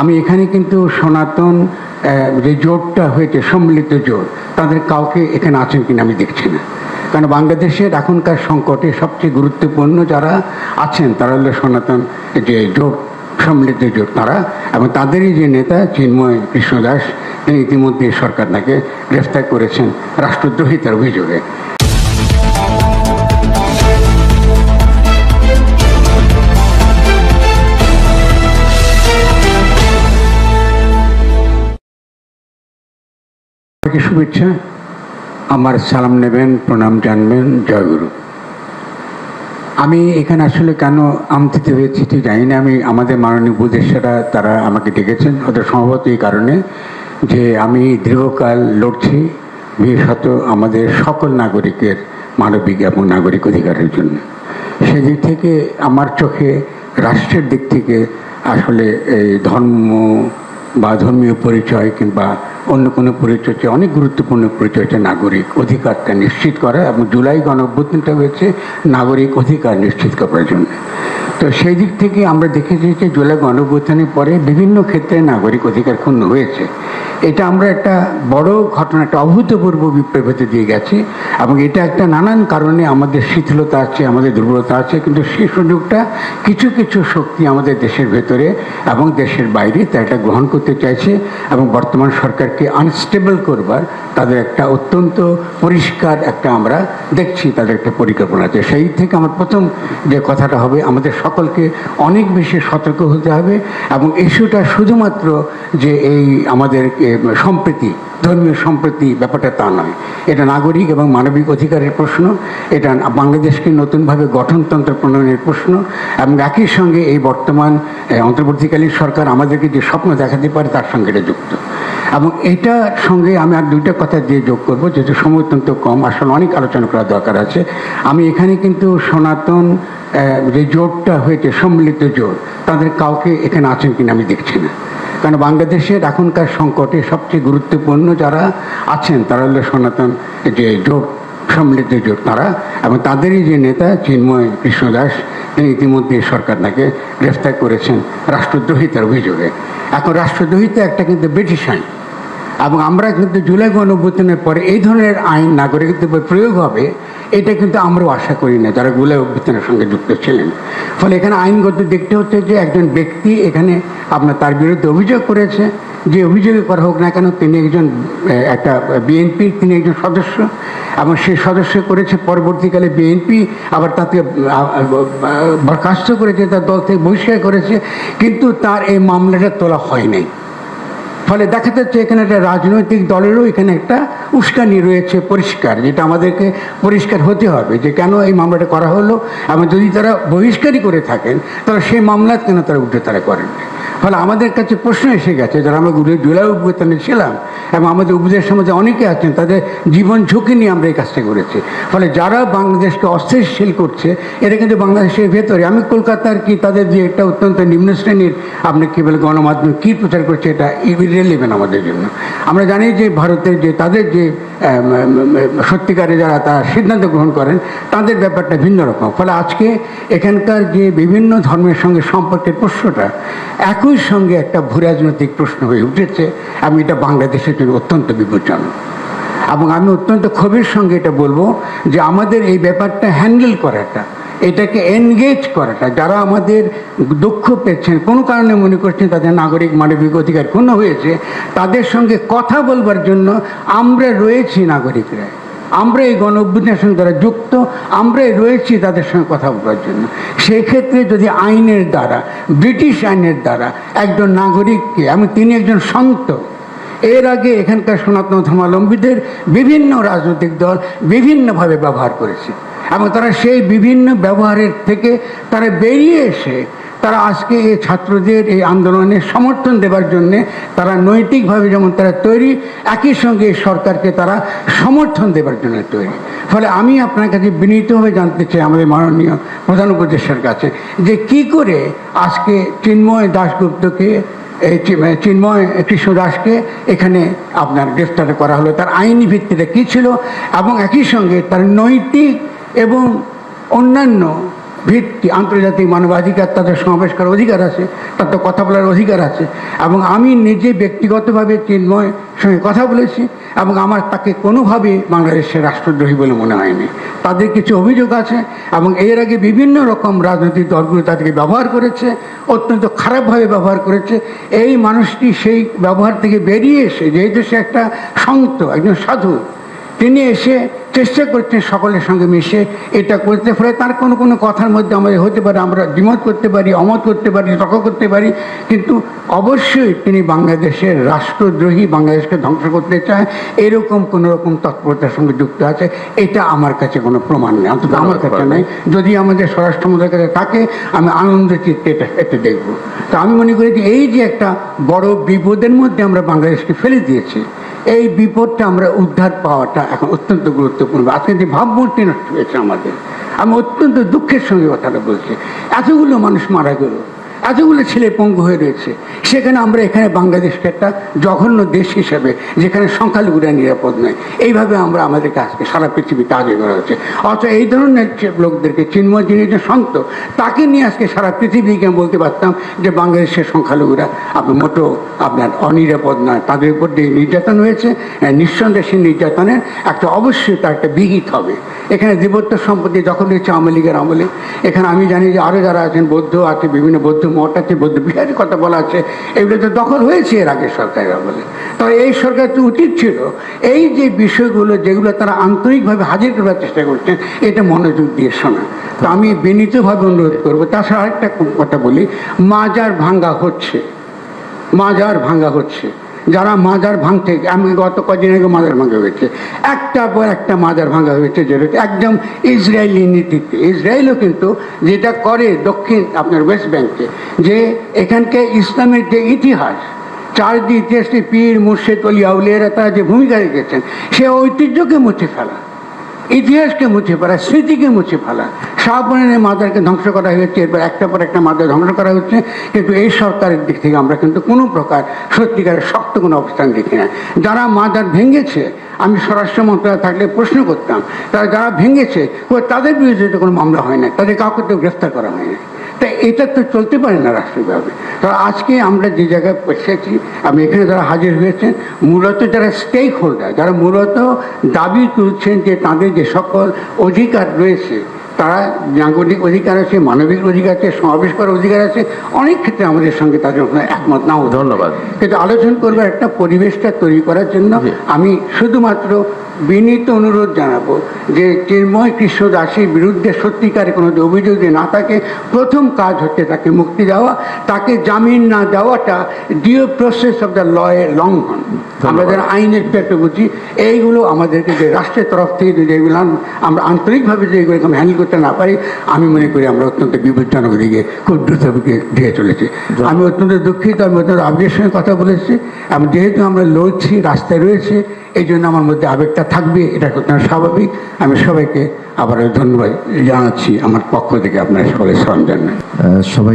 আমি এখানে কিন্তু সনাতন যে জোটটা হয়েছে, সম্মিলিত জোট, তাদের কাউকে এখানে আছেন কিনা আমি দেখছি না। কারণ বাংলাদেশের এখনকার সংকটে সবচেয়ে গুরুত্বপূর্ণ যারা আছেন তারা হলো সনাতন যে জোট, সম্মিলিত জোট তারা, এবং তাদেরই যে নেতা চিন্ময় কৃষ্ণ দাস, তিনি ইতিমধ্যে সরকার তাকে গ্রেফতার করেছেন রাষ্ট্রদ্রোহিতার অভিযোগে। শুভেচ্ছা, আমার সালাম নেবেন, প্রণাম জানবেন, জয়গুরু। আমি এখানে আসলে কেন আমন্ত্রিত হয়েছি ঠিক জানি না। আমি আমাদের মাননীয় উপদেষ্টারা তারা আমাকে ডেকেছেন, ওদের সম্ভবত এই কারণে যে আমি দীর্ঘকাল লড়ছি বিশেষত আমাদের সকল নাগরিকের মানবিক এবং নাগরিক অধিকারের জন্য। সেদিক থেকে আমার চোখে রাষ্ট্রের দিক থেকে আসলে এই ধর্ম বা ধর্মীয় পরিচয় কিংবা অন্য কোনো পরিচয় অনেক গুরুত্বপূর্ণ পরিচয় হচ্ছে নাগরিক অধিকারটা নিশ্চিত করা, এবং জুলাই গণঅভ্যুত্থানটা হয়েছে নাগরিক অধিকার নিশ্চিত করার জন্য। তো সেই দিক থেকে আমরা দেখেছি যে জুলাই গণঅভ্যুত্থানের পরে বিভিন্ন ক্ষেত্রে নাগরিক অধিকার ক্ষুণ্ণ হয়েছে। এটা আমরা একটা বড় ঘটনা, একটা অভূতপূর্ব বিপ্লবতে দিয়ে গেছি, এবং এটা একটা নানান কারণে আমাদের শিথিলতা আছে, আমাদের দুর্বলতা আছে, কিন্তু সেই সুযোগটা কিছু কিছু শক্তি আমাদের দেশের ভেতরে এবং দেশের বাইরে তা এটা গ্রহণ করতে চাইছে, এবং বর্তমান সরকারকে আনস্টেবল করবার তাদের একটা অত্যন্ত পরিষ্কার একটা আমরা দেখছি তাদের একটা পরিকল্পনা আছে। সেই থেকে আমার প্রথম যে কথাটা হবে, আমাদের সকলকে অনেক বেশি সতর্ক হতে হবে, এবং ইস্যুটা শুধুমাত্র যে এই আমাদের সম্প্রীতি, ধর্মীয় সম্প্রীতি ব্যাপারটা তা নয়। এটা নাগরিক এবং মানবিক অধিকারের প্রশ্ন, এটা বাংলাদেশকে নতুনভাবে গঠনতন্ত্র প্রণয়নের প্রশ্ন, এবং একই সঙ্গে এই বর্তমান অন্তর্বর্তীকালীন সরকার আমাদেরকে যে স্বপ্ন দেখাতে পারে তার সঙ্গে এটা যুক্ত। এবং এটার সঙ্গে আমি আর দুইটা কথা দিয়ে যোগ করবো, যেহেতু সময় অত্যন্ত কম, আসলে অনেক আলোচনা করার দরকার আছে। আমি এখানে কিন্তু সনাতন যে জোটটা হয়েছে, সম্মিলিত জোট, তাদের কাউকে এখানে আছেন কিনা আমি দেখছি না। কারণ বাংলাদেশের এখনকার সংকটে সবচেয়ে গুরুত্বপূর্ণ যারা আছেন তারা হলো সনাতন যে জোট, সম্মিলিত জোট তারা, এবং তাদেরই যে নেতা চিন্ময় কৃষ্ণ দাস, তিনি ইতিমধ্যে সরকার তাকে গ্রেফতার করেছেন রাষ্ট্রদ্রোহিতার অভিযোগে। এখন রাষ্ট্রদ্রোহিতা একটা কিন্তু ব্রিটিশ আইন, এবং আমরা কিন্তু জুলাই গণঅভ্যুত্থানের পরে এই ধরনের আইন নাগরিকত্বের উপর প্রয়োগ হবে এটা কিন্তু আমরাও আশা করি না যারা জুলাই অভ্যুত্থানের সঙ্গে যুক্ত ছিলেন। ফলে এখানে আইনগত দেখতে হচ্ছে যে একজন ব্যক্তি এখানে আপনার তার বিরুদ্ধে অভিযোগ করেছে, যে অভিযোগে করা হোক না কেন, তিনি একজন একটা বিএনপির তিনি একজন সদস্য, এবং সেই সদস্য করেছে, পরবর্তীকালে বিএনপি আবার তাকে বরখাস্ত করেছে, তার দল থেকে বহিষ্কার করেছে, কিন্তু তার এই মামলাটা তোলা হয় নাই। ফলে দেখা যাচ্ছে এখানে একটা রাজনৈতিক দলেরও এখানে একটা উস্কানি রয়েছে পরিষ্কার, যেটা আমাদেরকে পরিষ্কার হতে হবে যে কেন এই মামলাটা করা হলো, এবং যদি তারা বহিষ্কারই করে থাকেন তাহলে সেই মামলা কেন তারা উঠে তারা করেন। ফলে আমাদের কাছে প্রশ্ন এসে গেছে, যারা আমরা জুলাই অভ্যুত্থানে ছিলাম এবং আমাদের উপদেশ সমাজে অনেকে আছেন, তাদের জীবন ঝুঁকি নিয়ে আমরা এই কাজটা করেছি। ফলে যারা বাংলাদেশকে অস্থিতিশীল করছে এটা কিন্তু বাংলাদেশের ভেতরে, আমি কলকাতার কি তাদের যে একটা অত্যন্ত নিম্ন শ্রেণীর আপনি কী বলে গণমাধ্যম কী প্রচার করছে এটা ইরেলেভেন্ট আমাদের জন্য। আমরা জানি যে ভারতের যে তাদের যে সত্যিকারে যারা তারা সিদ্ধান্ত গ্রহণ করেন তাদের ব্যাপারটা ভিন্ন রকম। ফলে আজকে এখানকার যে বিভিন্ন ধর্মের সঙ্গে সম্পর্কের প্রশ্নটা একই সঙ্গে একটা ভূরাজনৈতিক প্রশ্ন হয়ে উঠেছে, এবং এটা বাংলাদেশের জন্য অত্যন্ত বিপজ্জনক। এবং আমি অত্যন্ত ক্ষোভের সঙ্গে এটা বলবো যে আমাদের এই ব্যাপারটা হ্যান্ডেল করাটা, এটাকে এনগেজ করাটা, যারা আমাদের দুঃখ পেয়েছেন, কোনো কারণে মনে করছেন তাদের নাগরিক মানবিক অধিকার ক্ষুণ্ণ হয়েছে, তাদের সঙ্গে কথা বলবার জন্য আমরা রয়েছি নাগরিকরা, আমরা এই গণঅভ্যুত্থানের সঙ্গে যারা যুক্ত, আমরাই রয়েছি তাদের সঙ্গে কথা বলার জন্য। সেক্ষেত্রে যদি আইনের দ্বারা, ব্রিটিশ আইনের দ্বারা একজন নাগরিককে, আমি তিনি একজন সন্ত, এর আগে এখানকার সনাতন ধর্মাবলম্বীদের বিভিন্ন রাজনৈতিক দল বিভিন্নভাবে ব্যবহার করেছে, এবং তারা সেই বিভিন্ন ব্যবহারের থেকে তারা বেরিয়ে এসে তারা আজকে এই ছাত্রদের এই আন্দোলনের সমর্থন দেবার জন্যে তারা নৈতিকভাবে যেমন তারা তৈরি, একই সঙ্গে এই সরকারকে তারা সমর্থন দেবার জন্য তৈরি। ফলে আমি আপনার কাছে বিনীতভাবে জানতে চাই আমাদের মাননীয় প্রধান উপদেষ্টার কাছে যে কি করে আজকে চিন্ময় দাশগুপ্তকে, এই চিন্ময় কৃষ্ণ দাসকে এখানে আপনার গ্রেফতার করা হলো, তার আইনি ভিত্তিটা কী ছিল, এবং একই সঙ্গে তার নৈতিক এবং অন্যান্য ভিত্তি আন্তর্জাতিক মানবাধিকার, তাদের সমাবেশ করার অধিকার আছে, তাদের কথা বলার অধিকার আছে। এবং আমি নিজে ব্যক্তিগতভাবে চিন্ময় সঙ্গে কথা বলেছি এবং আমার তাকে কোনোভাবে বাংলাদেশের রাষ্ট্রদ্রোহী বলে মনে হয়নি। তাদের কিছু অভিযোগ আছে এবং এর আগে বিভিন্ন রকম রাজনৈতিক দলগুলো তাদেরকে ব্যবহার করেছে, অত্যন্ত খারাপভাবে ব্যবহার করেছে। এই মানুষটি সেই ব্যবহার থেকে বেরিয়ে এসে, যেহেতু সে একটা সন্ত, একজন সাধু, তিনি এসে চেষ্টা করছেন সকলের সঙ্গে মিশে এটা করতে। ফলে তার কোনো কোনো কথার মধ্যে আমাদের হতে পারে, আমরা দ্বিমত করতে পারি, অমত করতে পারি, তর্ক করতে পারি, কিন্তু অবশ্যই তিনি বাংলাদেশের রাষ্ট্রদ্রোহী, বাংলাদেশকে ধ্বংস করতে চায় এরকম কোনো রকম তৎপরতার সঙ্গে যুক্ত আছে। এটা আমার কাছে কোনো প্রমাণ নেই, অন্তত আমার কাছে নেই। যদি আমাদের স্বরাষ্ট্র মন্ত্রীর কাছে থাকে, আমি আনন্দ চিত্তে এটা দেখব। তো আমি মনে করি যে এই যে একটা বড় বিপদের মধ্যে আমরা বাংলাদেশকে ফেলে দিয়েছি, এই বিপদটা আমরা উদ্ধার পাওয়াটা এখন অত্যন্ত গুরুত্বপূর্ণ। আজকে যে ভাবমূর্তি নষ্ট হয়েছে আমাদের, আমি অত্যন্ত দুঃখের সঙ্গে কথাটা বলছি। এতগুলো মানুষ মারা গেল, এতগুলো ছেলে পঙ্গু হয়ে রয়েছে, সেখানে আমরা এখানে বাংলাদেশকে একটা জঘন্য দেশ হিসেবে, যেখানে সংখ্যালঘুরা নিরাপদ নয়, এইভাবে আমরা আমাদেরকে আজকে সারা পৃথিবীতে আগে করা হচ্ছে। অথচ এই ধরনের লোকদেরকে, চিন্ময় যিনি যে সন্ত, তাকে নিয়ে আজকে সারা পৃথিবীকে বলতে পারতাম যে বাংলাদেশের সংখ্যালঘুরা আপনার মোটো আপনার অনিরাপদ নয়, তাদের উপর যে নির্যাতন হয়েছে, নিঃসন্দেহে সেই নির্যাতনের একটা অবশ্যই তার একটা বিহিত হবে। এখানে দেবত্ব সম্পত্তি দখল হয়েছে আওয়ামী লীগের আমলে। এখানে আমি জানি যে আরও যারা আছেন, বৌদ্ধ আছে, বিভিন্ন বৌদ্ধ মঠ আছে, বৌদ্ধ বিহারের কথা বলা আছে, এগুলো তো দখল হয়েছে এর আগে সরকারের আমলে। তবে এই সরকার তো উচিত ছিল এই যে বিষয়গুলো, যেগুলো তারা আন্তরিকভাবে হাজির করার চেষ্টা করছেন, এটা মনোযোগ দিয়ে শোনা। তো আমি বিনীতভাবে অনুরোধ করবো। তাছাড়া আরেকটা কথা বলি, মাজার ভাঙ্গা হচ্ছে, মাজার ভাঙ্গা হচ্ছে। যারা মাজার ভাঙতে, আমি গত কদিন আগে মাজার ভাঙা হয়েছে, একটার পর একটা মাজার ভাঙা হয়েছে, যেটা একদম ইসরায়েলি নীতিতে। ইসরায়েলও কিন্তু যেটা করে দক্ষিণ আপনার ওয়েস্ট ব্যাংকে, যে এখানকে ইসলামের যে ইতিহাস, চারদিক ইতিহাসে পীর, মুর্শিদ, অলি, আউলিয়ারা তারা যে ভূমিকা রেখেছেন, সে ঐতিহ্যকে মুছে ফেলা, ইতিহাসকে মুছে ফেলা, স্মৃতিকে মুছে ফেলা। শাহপুরানের মাজারকে ধ্বংস করা হয়েছে, এরপর একটা পর একটা মাজার ধ্বংস করা হচ্ছে। কিন্তু এই সরকারের দিক থেকে আমরা কিন্তু কোনো প্রকার সত্যিকারের শক্ত কোনো অবস্থান দেখি না। যারা মাজার ভেঙেছে, আমি স্বরাষ্ট্র মন্ত্রণালয় থাকলে প্রশ্ন করতাম, তারা যারা ভেঙেছে তাদের বিরুদ্ধে কোনো মামলা হয় না, তাদের কাউকে তো গ্রেফতার করা হয় না। তাই এটা তো চলতে পারে না রাষ্ট্রীয়ভাবে। তো আজকে আমরা যে জায়গায় এসেছি, আমি এখানে যারা হাজির হয়েছেন, মূলত যারা স্টেক হোল্ডার, যারা মূলত দাবি তুলছেন যে তাদের যে সকল অধিকার রয়েছে, তারা নাগরিক অধিকার আছে, মানবিক অধিকার আছে, সমাবেশ করার অধিকার আছে, অনেক ক্ষেত্রে আমাদের সঙ্গে তাদের একমত নাও। ধন্যবাদ। কিন্তু আলোচনা করবার একটা পরিবেশটা তৈরি করার জন্য আমি শুধুমাত্র বিনীত অনুরোধ জানাবো যে চিন্ময় কৃষ্ণ দাসের বিরুদ্ধে সত্যিকারে কোনো অভিযোগ যদি না থাকে, প্রথম কাজ হচ্ছে তাকে মুক্তি দেওয়া। তাকে জামিন না দেওয়াটা due process of the law এর লঙ্ঘন। আমরা যারা আইনের পেটে বুঝি, এইগুলো আমাদেরকে যে রাষ্ট্রের তরফ থেকে যদি এগুলো আমরা আন্তরিকভাবে যদি এগুলো হ্যান্ডেল করতে না পারি, আমি মনে করি আমরা অত্যন্ত বিপজ্জনক দিকে খুব দ্রুত দিয়ে চলেছি। আমি অত্যন্ত দুঃখিত, আমি অত্যন্ত আবেগের সঙ্গে কথা বলেছি এবং যেহেতু আমরা লড়ছি, রাস্তায় রয়েছে, এই জন্য আমার মধ্যে আবেগটা থাকবে, এটা অত্যন্ত স্বাভাবিক। আমি সবাইকে আবার ধন্যবাদ জানাচ্ছি আমার পক্ষ থেকে, আপনার সকলের সম্মান জানাই। সবাই